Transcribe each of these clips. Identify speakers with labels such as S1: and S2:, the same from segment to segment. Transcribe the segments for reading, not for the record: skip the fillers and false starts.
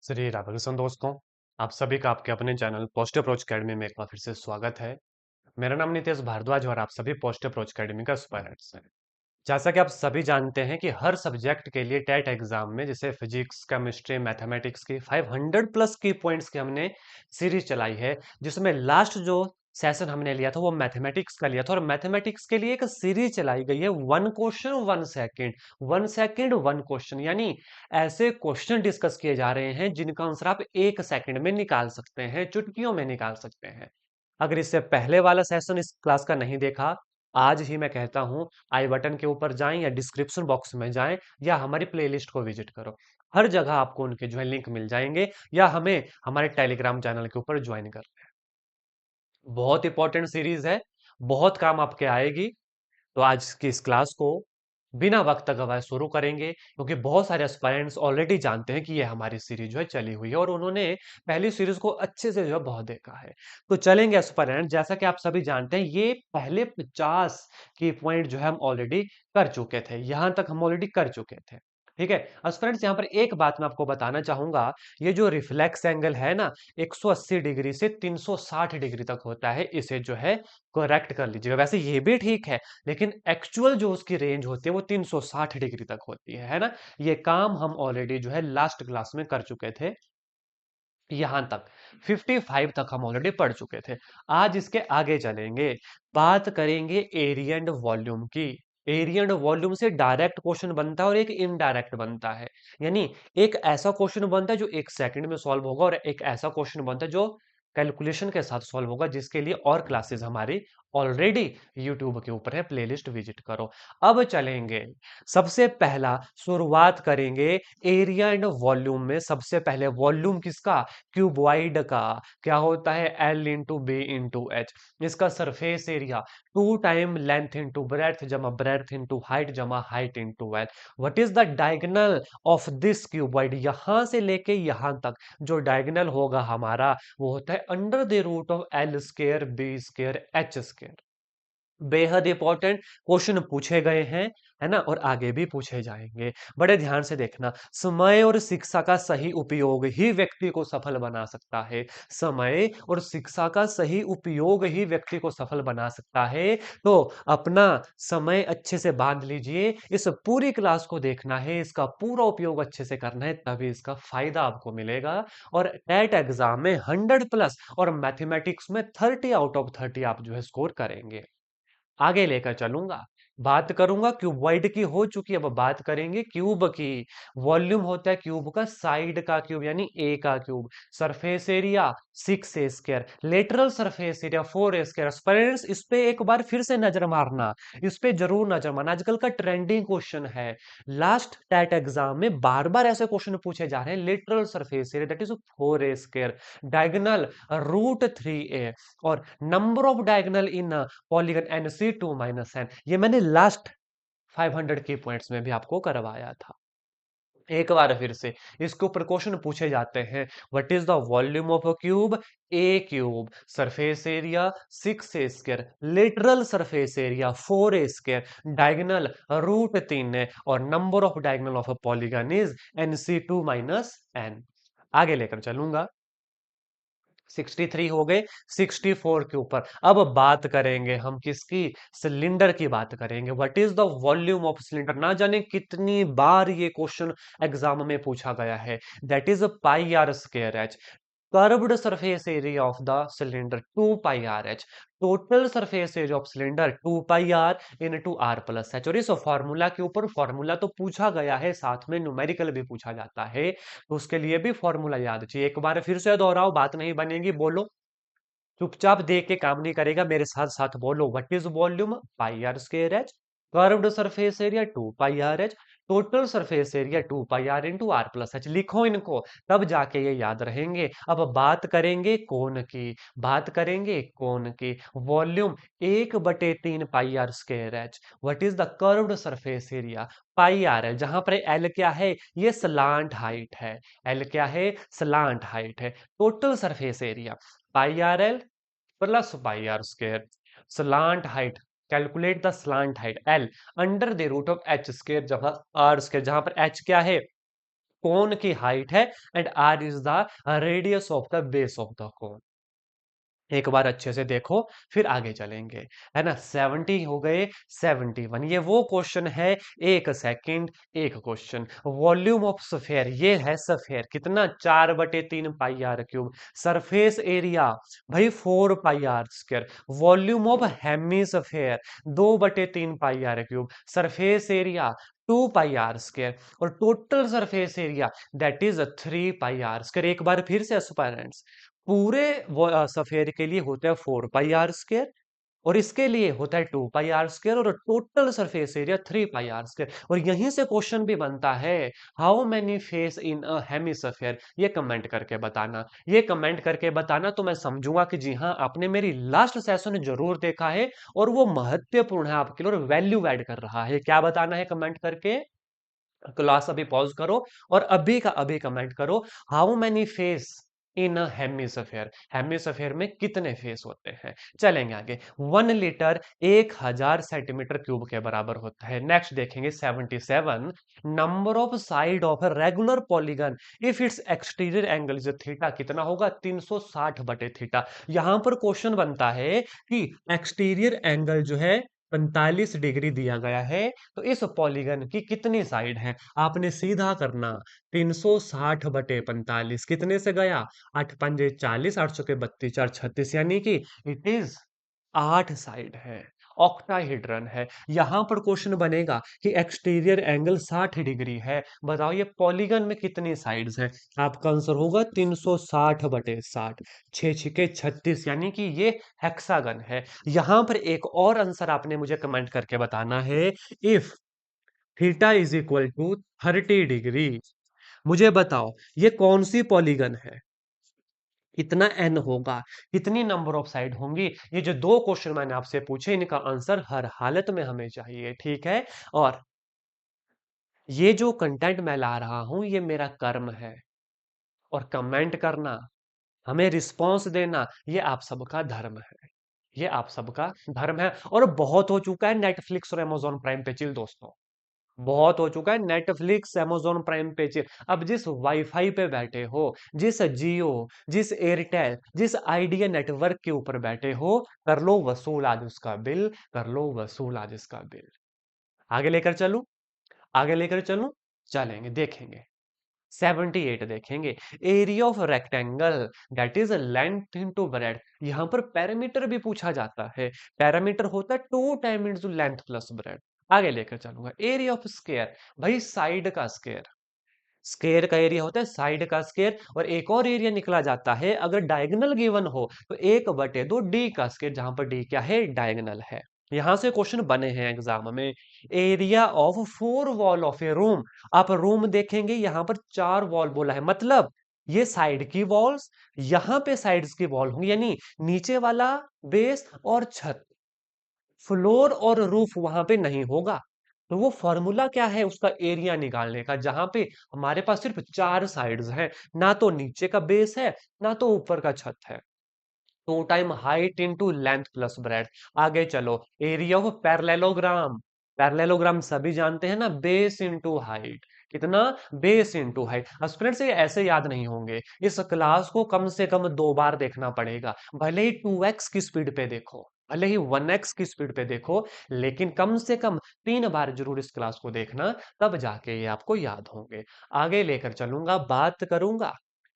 S1: श्री राधाकृष्ण दोस्तों, आप सभी का आपके अपने चैनल पोस्ट अप्रोच अकेडमी में एक बार फिर से स्वागत है। मेरा नाम नितेश भारद्वाज और आप सभी पोस्ट अप्रोच अकेडमी का एस्पायरेंट्स हैं। जैसा कि आप सभी जानते हैं कि हर सब्जेक्ट के लिए टेट एग्जाम में जैसे फिजिक्स, केमिस्ट्री, मैथमेटिक्स की 500 प्लस की पॉइंट्स की हमने सीरीज चलाई है, जिसमें लास्ट जो सेशन हमने लिया था वो मैथमेटिक्स का लिया था और मैथमेटिक्स के लिए एक सीरीज चलाई गई है, 1 क्वेश्चन 1 सेकेंड, 1 सेकेंड 1 क्वेश्चन, यानी ऐसे क्वेश्चन डिस्कस किए जा रहे हैं जिनका आंसर आप 1 सेकेंड में निकाल सकते हैं, चुटकियों में निकाल सकते हैं। अगर इससे पहले वाला सेशन इस क्लास का नहीं देखा, आज ही मैं कहता हूं आई बटन के ऊपर जाएं या डिस्क्रिप्शन बॉक्स में जाएं या हमारी प्लेलिस्ट को विजिट करो। हर जगह आपको उनके जो है लिंक मिल जाएंगे या हमें हमारे टेलीग्राम चैनल के ऊपर ज्वाइन कर। बहुत इंपॉर्टेंट सीरीज है, बहुत काम आपके आएगी। तो आज की इस क्लास को बिना वक्त गवाए शुरू करेंगे, क्योंकि बहुत सारे एस्पायरेंट्स ऑलरेडी जानते हैं कि ये हमारी सीरीज जो है चली हुई है और उन्होंने पहली सीरीज को अच्छे से जो है बहुत देखा है। तो चलेंगे एस्पायरेंट, जैसा कि आप सभी जानते हैं ये पहले 50 की पॉइंट जो है हम ऑलरेडी कर चुके थे, यहां तक हम ऑलरेडी कर चुके थे। ठीक है एस्पायरेंट्स, यहाँ पर एक बात मैं आपको बताना चाहूंगा। ये जो रिफ्लेक्स एंगल है ना, 180 डिग्री से 360 डिग्री तक होता है, इसे जो है करेक्ट कर लीजिएगा। वैसे ये भी ठीक है, लेकिन एक्चुअल जो उसकी रेंज होती है वो 360 डिग्री तक होती है ना। ये काम हम ऑलरेडी जो है लास्ट क्लास में कर चुके थे। यहां तक 55 तक हम ऑलरेडी पढ़ चुके थे। आज इसके आगे चलेंगे, बात करेंगे एरिया एंड वॉल्यूम की। एरिया एंड वॉल्यूम से डायरेक्ट क्वेश्चन बनता है और एक इनडायरेक्ट बनता है। यानी एक ऐसा क्वेश्चन बनता है जो 1 सेकंड में सॉल्व होगा और एक ऐसा क्वेश्चन बनता है जो कैलकुलेशन के साथ सॉल्व होगा, जिसके लिए और क्लासेस हमारी ऑलरेडी यूट्यूब के ऊपर है, प्लेलिस्ट विजिट करो। अब चलेंगे, सबसे पहला शुरुआत करेंगे एरिया एंड वॉल्यूम में। सबसे पहले वॉल्यूम किसका? क्यूबॉइड का। क्या होता है? L into B into H. इसका surface area 2 time length into breadth जमा ब्रेथ इंटू हाइट जमा height into L. What is the diagonal of this cuboid? यहां से लेके यहां तक जो डायगोनल होगा हमारा, वो होता है under the root of L square B square H square. बेहद इंपॉर्टेंट क्वेश्चन पूछे गए हैं, है ना, और आगे भी पूछे जाएंगे। बड़े ध्यान से देखना, समय और शिक्षा का सही उपयोग ही व्यक्ति को सफल बना सकता है। समय और शिक्षा का सही उपयोग ही व्यक्ति को सफल बना सकता है। तो अपना समय अच्छे से बांध लीजिए, इस पूरी क्लास को देखना है, इसका पूरा उपयोग अच्छे से करना है, तभी इसका फायदा आपको मिलेगा। और टेट एग्जाम में 100 प्लस और मैथमेटिक्स में 30 आउट ऑफ 30 आप जो है स्कोर करेंगे। आगे लेकर चलूंगा, बात करूंगा क्यूबॉइड की, हो चुकी, अब बात करेंगे क्यूब की। वॉल्यूम होता है क्यूब का साइड का क्यूब, यानी ए का cube. Surface area 6 a square, lateral surface area 4 a square. Friends, इस पे एक बार फिर से नजर मारना, इस पे जरूर नजर मारना, आजकल का ट्रेंडिंग क्वेश्चन है। लास्ट टेट एग्जाम में बार बार ऐसे क्वेश्चन पूछे जा रहे हैं। Lateral surface area that is 4 a square, diagonal √3a, और number of diagonal in polygon NC2 - n। ये मैंने लास्ट 500 की पॉइंट्स में भी आपको करवाया था। एक बार फिर से इसके ऊपर क्वेश्चन पूछे जाते हैं। What is the volume of a cube? A cube. Surface area 6 a square, lateral surface area 4 a square, diagonal √3 है, और number of diagonal of a polygon is NC2 - n। आगे लेकर चलूंगा, 63 हो गए, 64 के ऊपर अब बात करेंगे हम किसकी? सिलेंडर की बात करेंगे। What is the volume of cylinder? ना जाने कितनी बार ये क्वेश्चन एग्जाम में पूछा गया है। That is πr²h। Curved surface area of the cylinder 2πrh। Total surface area of cylinder 2πr × r+h। और इस फॉर्मूला के ऊपर फॉर्मूला तो पूछा गया है, साथ में न्यूमेरिकल भी पूछा जाता है, तो उसके लिए भी फॉर्मूला याद चाहिए। एक बार फिर से दोहराओ, बात नहीं बनेगी, बोलो। चुपचाप देख के काम नहीं करेगा, मेरे साथ साथ बोलो। What is volume? πr²h। Curved surface area 2πrh। Total surface area 2πr × r+h। लिखो इनको, तब जाके ये याद रहेंगे। अब बात करेंगे कोण की, बात करेंगे कोण की। Volume 1/3πr²h। What is the curved surface area? πr, जहां पर एल क्या है? ये स्लांट हाइट है। एल क्या है? स्लांट हाइट है। Total surface area πr+ πr²। Slant height, calculate the slant height L under the root of H square, जहां आर स्क्र, जहां पर एच क्या है? कोन की हाइट है and R is the radius of the base of the cone. एक बार अच्छे से देखो फिर आगे चलेंगे, है ना। 70 हो गए, 71, ये वो क्वेश्चन है। एक सेकंड, एक क्वेश्चन। वॉल्यूम ऑफ स्फेयर, ये है स्फेयर, कितना 4/3 pi r cube. Surface area भाई 4 pi are square. Volume of hemisphere 2/3 pi r cube. Surface area 2 pi are square. और total surface area that is 3 pi are square. एक बार फिर से aspirants, पूरे सफेयर के लिए होता है 4 पाई आर स्क्वायर, और इसके लिए होता है 2 पाई आर स्क्वायर, और total surface area 3 pi are square. और यहीं से क्वेश्चन भी बनता है, how many face in a hemisphere. ये कमेंट करके बताना, ये कमेंट करके बताना, तो मैं समझूंगा कि जी हाँ आपने मेरी लास्ट सेशन जरूर देखा है और वो महत्वपूर्ण है आपके लिए और वैल्यू ऐड कर रहा है। क्या बताना है कमेंट करके, क्लास अभी पॉज करो और अभी का अभी कमेंट करो, how many face in a hemisphere. Hemisphere में कितने फेस होते हैं। चलेंगे आगे। 1 लीटर 1000 सेंटीमीटर क्यूब के बराबर होता है। नेक्स्ट देखेंगे 77, number of side of regular polygon if it's exterior angle is theta, कितना होगा 360/थीटा। यहां पर क्वेश्चन बनता है कि एक्सटीरियर एंगल जो है 45 डिग्री दिया गया है, तो इस पॉलीगन की कितनी साइड है। आपने सीधा करना, 360/45 कितने से गया, 8 पंजे 40, 8 चौके 32, 4 36, यानी कि इट इज 8 साइड है। ऑक्टाहेड्रन है। यहां पर क्वेश्चन बनेगा कि एक्सटीरियर एंगल 60 डिग्री है, बताओ ये पॉलीगन में कितनी साइड्स है। आपका आंसर होगा 360/60, 6 6 36, यानी कि ये हेक्सागन है। यहां पर एक और आंसर आपने मुझे कमेंट करके बताना है, if theta is equal to 30 degree, मुझे बताओ ये कौन सी पॉलीगन है, कितना एन होगा, कितनी नंबर ऑफ साइड होंगी। ये जो दो क्वेश्चन मैंने आपसे पूछे इनका आंसर हर हालत में हमें चाहिए, ठीक है। और ये जो कंटेंट मैं ला रहा हूं ये मेरा कर्म है, और कमेंट करना, हमें रिस्पॉन्स देना, ये आप सबका धर्म है। ये आप सबका धर्म है। और बहुत हो चुका है नेटफ्लिक्स और अमेजोन प्राइम पे चिल दोस्तों, बहुत हो चुका है नेटफ्लिक्स अमेजोन प्राइम पे चिल। अब जिस वाईफाई पे बैठे हो, जिस जियो, जिस एयरटेल, जिस आइडिया नेटवर्क के ऊपर बैठे हो, कर लो वसूल आज उसका बिल, कर लो वसूल आज इसका बिल। आगे लेकर चलूं, आगे लेकर चलूं, चलेंगे देखेंगे। 78 देखेंगे। Area of rectangle that is length into breadth. यहां पर पैरामीटर भी पूछा जाता है। पैरामीटर होता है 2 time into length plus bread. आगे लेकर चलूंगा। एरिया ऑफ स्क्वायर, भाई साइड का स्क्वायर। स्क्वायर का एरिया होता है साइड का स्क्वायर। और एक और एरिया निकला जाता है अगर डायगोनल गिवन हो तो 1/2 डी का स्क्वायर, जहां पर डी क्या है, डायगोनल है। यहां से क्वेश्चन बने हैं एग्जाम में। Area of 4 wall of A room. आप रूम देखेंगे यहां पर 4 वॉल बोला है, मतलब ये साइड की वॉल्स, यहां पे साइड्स की वॉल होंगी, यानी नीचे वाला बेस और छत, फ्लोर और रूफ वहां पे नहीं होगा। तो वो फॉर्मूला क्या है उसका एरिया निकालने का, जहां पे हमारे पास सिर्फ 4 साइड्स हैं, ना तो नीचे का बेस है ना तो ऊपर का छत है। 2 time height into length plus bread. आगे चलो। Area of parallelogram. पैरेललोग्राम सभी जानते हैं ना, बेस इंटू हाइट। कितना, बेस इंटू हाइट। स्टूडेंट्स ये ऐसे याद नहीं होंगे, इस क्लास को कम से कम 2 बार देखना पड़ेगा। भले ही 2x की स्पीड पे देखो, भले ही 1x की स्पीड पे देखो, लेकिन कम से कम 3 बार जरूर इस क्लास को देखना, तब जाके ये आपको याद होंगे। आगे लेकर चलूंगा, बात करूंगा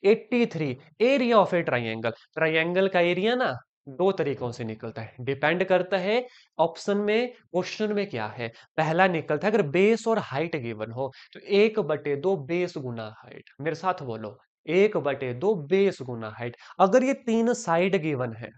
S1: 83, area of A triangle. Triangle का एरिया ना 2 तरीकों से निकलता है, डिपेंड करता है ऑप्शन में, क्वेश्चन में क्या है। पहला निकलता है अगर बेस और हाइट गिवन हो, तो 1/2 बेस गुना हाइट। मेरे साथ बोलो, 1/2 बेस गुना हाइट। अगर ये 3 साइड गिवन है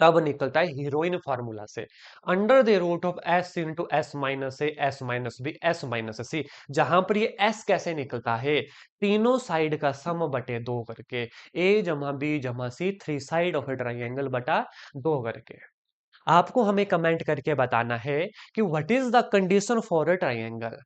S1: तब निकलता है हीरोइन फार्मूला से, under the root of s into s minus a s minus b s minus c. जहां पर ये एस कैसे निकलता है, तीनों साइड का सम बटे 2 करके, ए जमा बी जमा सी, 3 साइड ऑफ ए ट्राइंगल बटा 2 करके। आपको हमें कमेंट करके बताना है कि what is the condition for a triangle.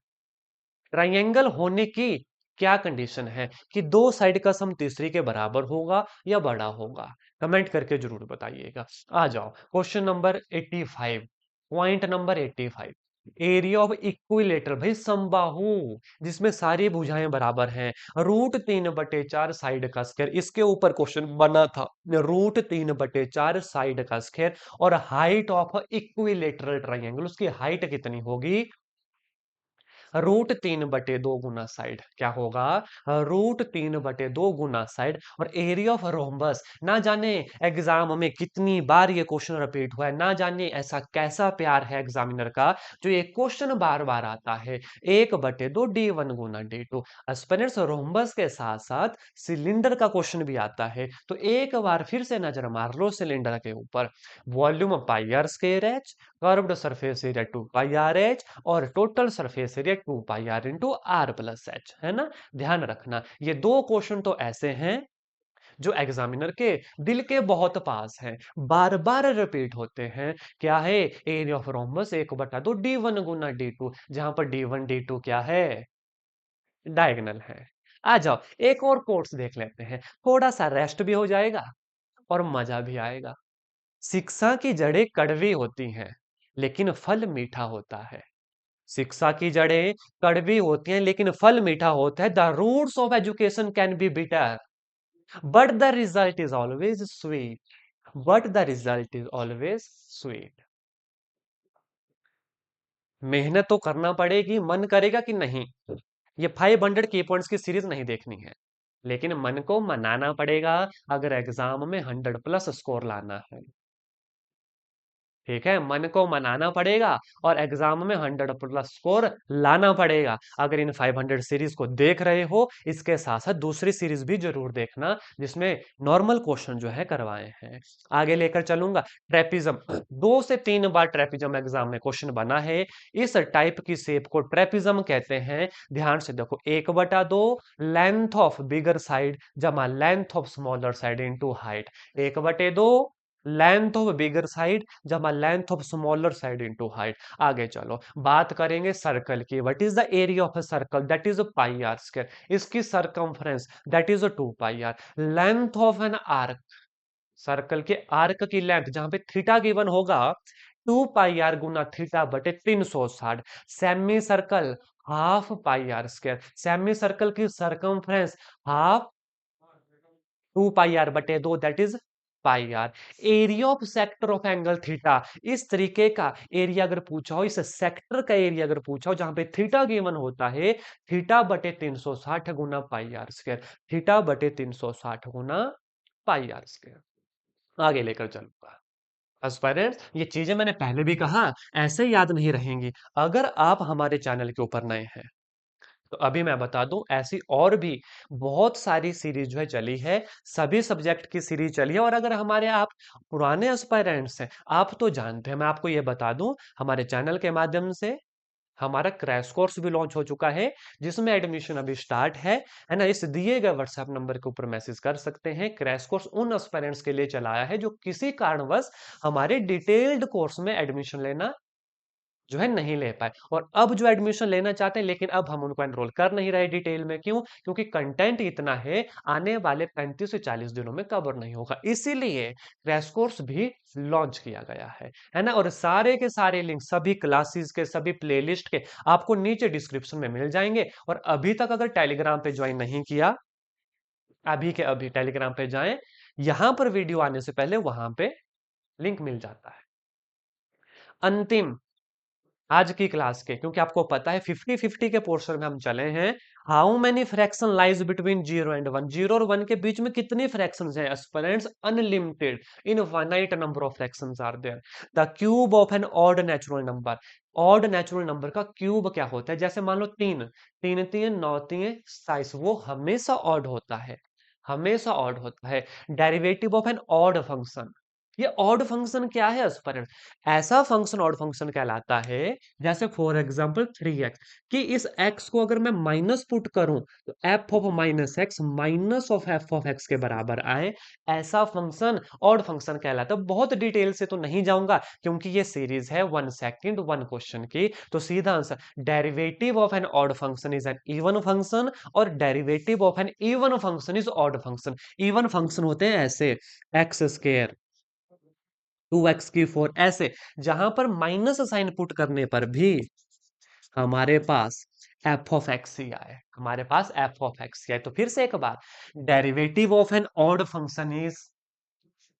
S1: Triangle होने की क्या कंडीशन है, कि 2 साइड का सम तीसरी के बराबर होगा या बड़ा होगा। कमेंट करके जरूर बताइएगा। आ जाओ question number 85, point number 85। Area of equilateral भाई समबाहु, जिसमें सारी भुजाएं बराबर हैं। √3/4 साइड का स्क्वायर, इसके ऊपर क्वेश्चन बना था। √3/4 साइड का स्क्वायर और हाइट ऑफ इक्विलेटरल ट्राइंगल, उसकी हाइट कितनी होगी? √3/2 गुना साइड क्या होगा? √3/2 गुना साइड। और एरिया ऑफ रोम्बस, ना जाने एग्जाम में कितनी बार ये क्वेश्चन रिपीट हुआ है, ना जाने ऐसा कैसा प्यार है एग्जामिनर का जो ये क्वेश्चन बार बार आता है। 1/2 D1 गुना D2। एस्पिरेंट्स रोम्बस के साथ साथ सिलेंडर का क्वेश्चन भी आता है, तो एक बार फिर से नजर मार लो सिलेंडर के ऊपर। Volume pi are square h, curved surface area 2 pi r h, और total surface area 2 pi r into r plus h, है ना? ध्यान रखना ये दो क्वेश्चन तो ऐसे हैं जो एग्जामिनर के दिल के बहुत पास हैं, बार बार रिपीट होते हैं। क्या है? Area of rhombus 1/2 D1 Guna D2, जहां पर D1 D2 क्या है? डायगोनल है। आ जाओ एक और कोर्स देख लेते हैं, थोड़ा सा रेस्ट भी हो जाएगा और मजा भी आएगा। शिक्षा की जड़ें कड़वी होती हैं लेकिन फल मीठा होता है। शिक्षा की जड़ें कड़वी होती हैं लेकिन फल मीठा होता है। The roots of education can be bitter but the result is always sweet. But the result is always sweet. मेहनत तो करना पड़ेगी, मन करेगा कि नहीं? ये 500 की पॉइंट्स की सीरीज नहीं देखनी है, लेकिन मन को मनाना पड़ेगा अगर एग्जाम में 100+ स्कोर लाना है। ठीक है, मन को मनाना पड़ेगा और एग्जाम में 100+ स्कोर लाना पड़ेगा। अगर इन 500 सीरीज को देख रहे हो, इसके साथ साथ दूसरी सीरीज भी जरूर देखना जिसमें नॉर्मल क्वेश्चन जो है करवाए हैं। आगे लेकर चलूंगा। ट्रेपिज्म, 2 से 3 बार ट्रेपिज्म एग्जाम में क्वेश्चन बना है। इस टाइप की शेप को ट्रेपिज्म कहते हैं। ध्यान से देखो, 1/2 लेंथ ऑफ बिगर साइड जमा length of smaller side into height. 1/2 length of bigger side जमा length of smaller side into height. आगे चलो बात करेंगे सर्कल की। What is the area of a circle? That is pi are square. इसकी circumference that is 2 pi r. Length of an arc, circle के arc की length जहां पे थीटा गिवन होगा, 2 पाई आर गुना थीटा बटे 360। Semicircle half pi are square. Semicircle की circumference half 2 pi आर/2, that is pi r. Area of sector of angle theta, इस तरीके का एरिया अगर पूछा हो, इस सेक्टर का एरिया अगर पूछा हो जहां पे थीटा गिवन होता है, थीटा/360 गुना पाई आर स्क्वायर। थीटा/360 गुना पाई आर स्क्वायर। आगे लेकर चलूंगा। एस्पायरेंट्स, ये चीजें मैंने पहले भी कहा, ऐसे याद नहीं रहेंगी अगर आप हमारे चैनल के ऊपर नए हैं। तो अभी मैं बता दूं, ऐसी और भी बहुत सारी सीरीज जो है चली है, सभी सब्जेक्ट की सीरीज चली है। और अगर हमारे आप पुराने एस्पायरेंट्स हैं, आप तो जानते हैं, मैं आपको ये बता दूं, हमारे चैनल के माध्यम से हमारा क्रैश कोर्स भी लॉन्च हो चुका है, जिसमें एडमिशन अभी स्टार्ट है ना? इस दिए गए व्हाट्सएप नंबर के ऊपर मैसेज कर सकते हैं। क्रैश कोर्स उन एस्पायरेंट्स के लिए चलाया है जो किसी कारणवश हमारे डिटेल्ड कोर्स में एडमिशन लेना जो है नहीं ले पाए, और अब जो एडमिशन लेना चाहते हैं, लेकिन अब हम उनको एनरोल कर नहीं रहे डिटेल में। क्यों? क्योंकि कंटेंट इतना है, आने वाले 35 से 40 दिनों में कवर नहीं होगा, इसीलिए क्रैश कोर्स भी लॉन्च किया गया है ना? और सारे के सारे लिंक सभी क्लासेस के, सभी प्लेलिस्ट के आपको नीचे डिस्क्रिप्शन में मिल जाएंगे। और अभी तक अगर टेलीग्राम पे ज्वाइन नहीं किया, अभी के अभी टेलीग्राम पे जाएं, यहां पर वीडियो आने से पहले वहां पे लिंक मिल जाता है। अंतिम आज की क्लास के, क्योंकि आपको पता है 50-50 के पोर्शन में हम चले हैं। How many fraction lies between 0 and 1? 0 और 1 के बीच में कितने फ्रैक्शन हैं aspirants? Unlimited, infinite number of fractions are there. The cube of an odd natural number, odd natural number का क्यूब क्या होता है? जैसे मान लो 3, 3 3 9 3 27, वो हमेशा ऑड होता है, हमेशा ऑड होता है। Derivative of an odd function, ये ऑड फंक्शन क्या है एस्पिरेंट? ऐसा फंक्शन ऑड फंक्शन कहलाता है, जैसे फॉर एग्जांपल 3x, कि इस x को अगर मैं माइनस पुट करूं तो f of minus x minus of f of x के बराबर आए, ऐसा फंक्शन ऑड फंक्शन कहलाता है। बहुत डिटेल से तो नहीं जाऊंगा क्योंकि ये सीरीज है 1 सेकंड 1 क्वेश्चन की। तो सीधा answer, derivative of an odd function is an even function, और derivative of an even function is odd function. Even function होते हैं ऐसे, एक्स स्क्र 2x की 4 ऐसे, जहां पर माइनस साइन पुट करने पर भी हमारे पास एफ ऑफ एक्स ही आए, हमारे पास एफ ऑफ एक्स ही आए। तो फिर से एक बात, derivative of an odd function is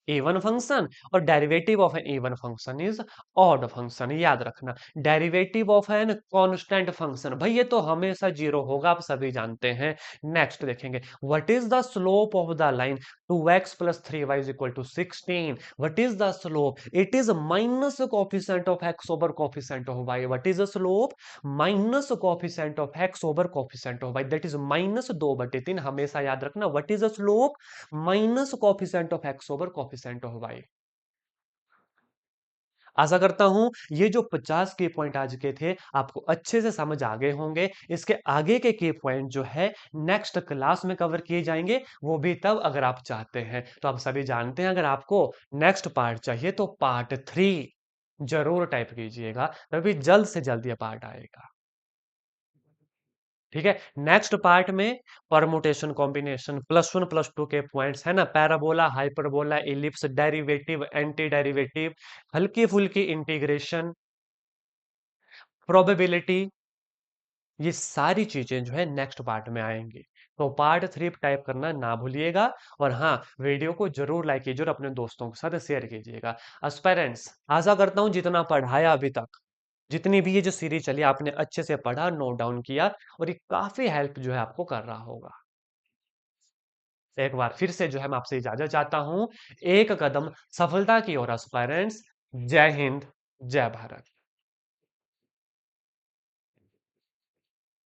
S1: even function और derivative of an even function is odd function, याद रखना। Derivative of an constant function, भाई ये तो हमेशा जीरो होगा, आप सभी जानते हैं। नेक्स्ट देखेंगे, what is the slope of the line 2x plus 3y is equal to 16। What is the slope? It is minus coefficient of x over coefficient of y। What is the slope? Minus coefficient of x over coefficient of y, that is minus 2/3, हमेशा याद रखना। What is the slope? Minus coefficient of x over coefficient of y. आशा करता हूं ये जो 50 की point आज के थे आपको अच्छे से समझ आ गए होंगे। इसके आगे के की पॉइंट जो है नेक्स्ट क्लास में कवर किए जाएंगे, वो भी तब अगर आप चाहते हैं। तो आप सभी जानते हैं, अगर आपको नेक्स्ट पार्ट चाहिए तो पार्ट 3 जरूर टाइप कीजिएगा, तभी जल्द से जल्द ये पार्ट आएगा। ठीक है, नेक्स्ट पार्ट में परमुटेशन कॉम्बिनेशन +1 +2 के पॉइंट्स है ना, parabola, hyperbola, ellipse, derivative, anti derivative, हल्की फुल्की इंटीग्रेशन, प्रोबेबिलिटी, ये सारी चीजें जो है नेक्स्ट पार्ट में आएंगी। तो पार्ट 3 टाइप करना ना भूलिएगा। और हाँ, वीडियो को जरूर लाइक कीजिए और अपने दोस्तों के साथ शेयर कीजिएगा। एस्पिरेंट्स, आशा करता हूं जितना पढ़ाया अभी तक, जितनी भी ये जो सीरीज चली आपने अच्छे से पढ़ा, नोट डाउन किया, और ये काफी हेल्प जो है आपको कर रहा होगा। एक बार फिर से जो है मैं आपसे इजाजत चाहता हूं, एक कदम सफलता की ओर एस्पायरेंट्स। जय हिंद, जय भारत।